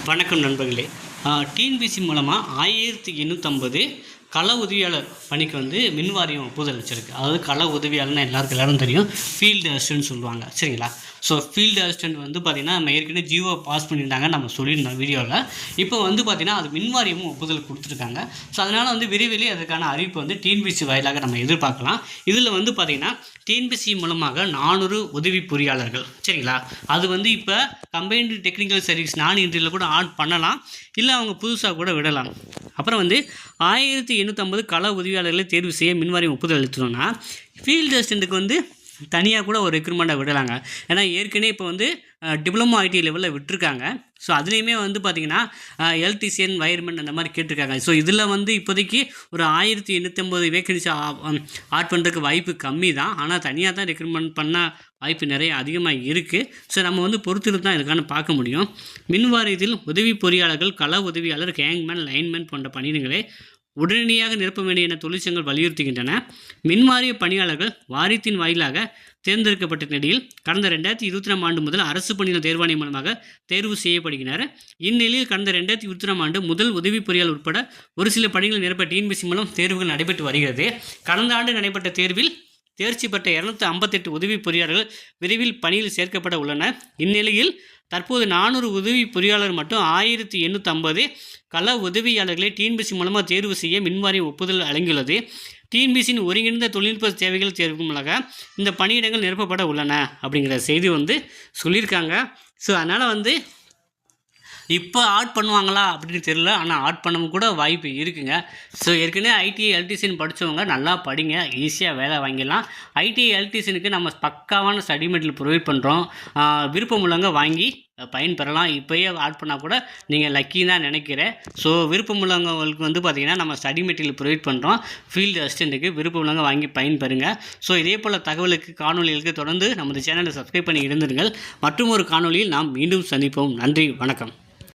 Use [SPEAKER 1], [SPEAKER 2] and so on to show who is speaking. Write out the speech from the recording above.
[SPEAKER 1] வணக்கம் நண்பர்களே. டிஎன்பிசி மூலமாக 1850 கள உதவியாளர் பணிக்கு மின் வாரியம் ஒப்புதல் வச்சுருக்கு. அதாவது கள உதவியாளர்னா எல்லாரும் தெரியும், ஃபீல்டு அசிஸ்டன்ட் சொல்லுவாங்க, சரிங்களா? ஸோ ஃபீல்டு அசிஸ்டன்ட் பார்த்திங்கன்னா நம்ம ஏற்கனவே ஜியோ பாஸ் பண்ணியிருந்தாங்க, நம்ம சொல்லியிருந்தோம் வீடியோவில். இப்போ பார்த்திங்கன்னா அது மின் வாரியமும் ஒப்புதல் கொடுத்துருக்காங்க. ஸோ அதனால் விரைவிலே அதுக்கான அறிவிப்பு டிஎன்பிசி வாயிலாக நம்ம எதிர்பார்க்கலாம். இதில் பார்த்திங்கன்னா டிஎன்பிசி மூலமாக 400 உதவி பொறியாளர்கள், சரிங்களா? அது இப்போ கம்பைன்டு டெக்னிக்கல் சர்வீஸ் நான் இன்ட்ரியில் கூட ஆன் பண்ணலாம், இல்லை அவங்க புதுசாக கூட விடலாம். அப்புறம் 1850 கள உதவியாளர்களை தேர்வு செய்ய மின்வாரியம் ஒப்புதல் அளித்தோம்னா ஃபீல்டு அசிஸ்டண்ட்டுக்கு தனியாக கூட ஒரு ரெக்ரூட்மெண்ட்டை விடலாங்க. ஏன்னா ஏற்கனவே இப்போ டிப்ளமோ ஐடி லெவலில் விட்டுருக்காங்க. ஸோ அதுலேயுமே பார்த்திங்கன்னா எலக்ட்ரிஷியன், வயர்மேன் அந்த மாதிரி கேட்டிருக்காங்க. ஸோ இதில் இப்போதைக்கு ஒரு 1850 வேக்கன்சி ஆட் பண்ணுறதுக்கு வாய்ப்பு கம்மி தான். ஆனால் தனியாக தான் ரெக்ரூட்மெண்ட் பண்ண வாய்ப்பு நிறைய அதிகமாக இருக்குது. ஸோ நம்ம பொறுத்து தான் இதுக்கான பார்க்க முடியும். மின் வாரியத்தில் உதவி பொறியாளர்கள், கள உதவியாளர், கேங்மேன், லைன்மேன் போன்ற பணியிடங்களை உடனடியாக நிரப்ப வேண்டிய என தொழிற்சங்கங்கள் வலியுறுத்துகின்றன. மின்வாரிய பணியாளர்கள் வாரியத்தின் வாயிலாக தேர்ந்தெடுக்கப்பட்ட நிலையில் கடந்த 2020ஆம் ஆண்டு முதல் அரசு பணியிட தேர்வாணையம் மூலமாக தேர்வு செய்யப்படுகின்றனர். இந்நிலையில் கடந்த 2020ஆம் ஆண்டு முதல் உதவி பொறியாளர் உட்பட ஒரு சில பணிகளை நிரப்ப டிஎன்பிசி மூலம் தேர்வுகள் நடைபெற்று வருகிறது. கடந்த ஆண்டு நடைபெற்ற தேர்வில் தேர்ச்சி பெற்ற 258 உதவி பொறியாளர்கள் விரைவில் பணியில் சேர்க்கப்பட உள்ளனர். இந்நிலையில் தற்போது 400 உதவி பொறியாளர் மற்றும் 1850 கள உதவியாளர்களை டிஎன்பிசி மூலமாக தேர்வு செய்ய மின்வாரியம் ஒப்புதல் வழங்கியுள்ளது. டிஎன்பிசியின் ஒருங்கிணைந்த தொழில்நுட்ப தேவைகள் தேர்வு மூலமாக இந்த பணியிடங்கள் நிரப்பப்பட உள்ளன அப்படிங்கிற செய்தி சொல்லியிருக்காங்க. ஸோ அதனால் இப்போ ஆட் பண்ணுவாங்களா அப்படின்னு தெரியல, ஆனால் ஆட் பண்ணவும் கூட வாய்ப்பு இருக்குங்க. ஸோ ஏற்கனவே ஐடி எலக்ட்ரிஷியன் படித்தவங்க நல்லா படிங்க, ஈஸியாக வேலை வாங்கிடலாம். ஐடி எலக்ட்ரிஷியனுக்கு நம்ம பக்காவான ஸ்டடி மெட்டீரியல் ப்ரொவைட் பண்ணுறோம். விருப்பம் உள்ளவங்க வாங்கி பயன்பெறலாம். இப்போயே ஆட் பண்ணால் கூட நீங்கள் லக்கின்னு தான் நினைக்கிறேன். ஸோ விருப்பம் உள்ளவங்களுக்கு பார்த்திங்கன்னா நம்ம ஸ்டடி மெட்டீரியல் ப்ரொவைட் பண்ணுறோம். ஃபீல்டு அசிஸ்டண்ட்டுக்கு விருப்பம் உள்ளவங்க வாங்கி பயன்பெறுங்க. ஸோ இதே போல் தகவலுக்கு, காணொலிகளுக்கு தொடர்ந்து நமது சேனலை சப்ஸ்கிரைப் பண்ணி இருந்துருங்கள். மற்றும் ஒரு காணொலியில் நாம் மீண்டும் சந்திப்போம். நன்றி, வணக்கம்.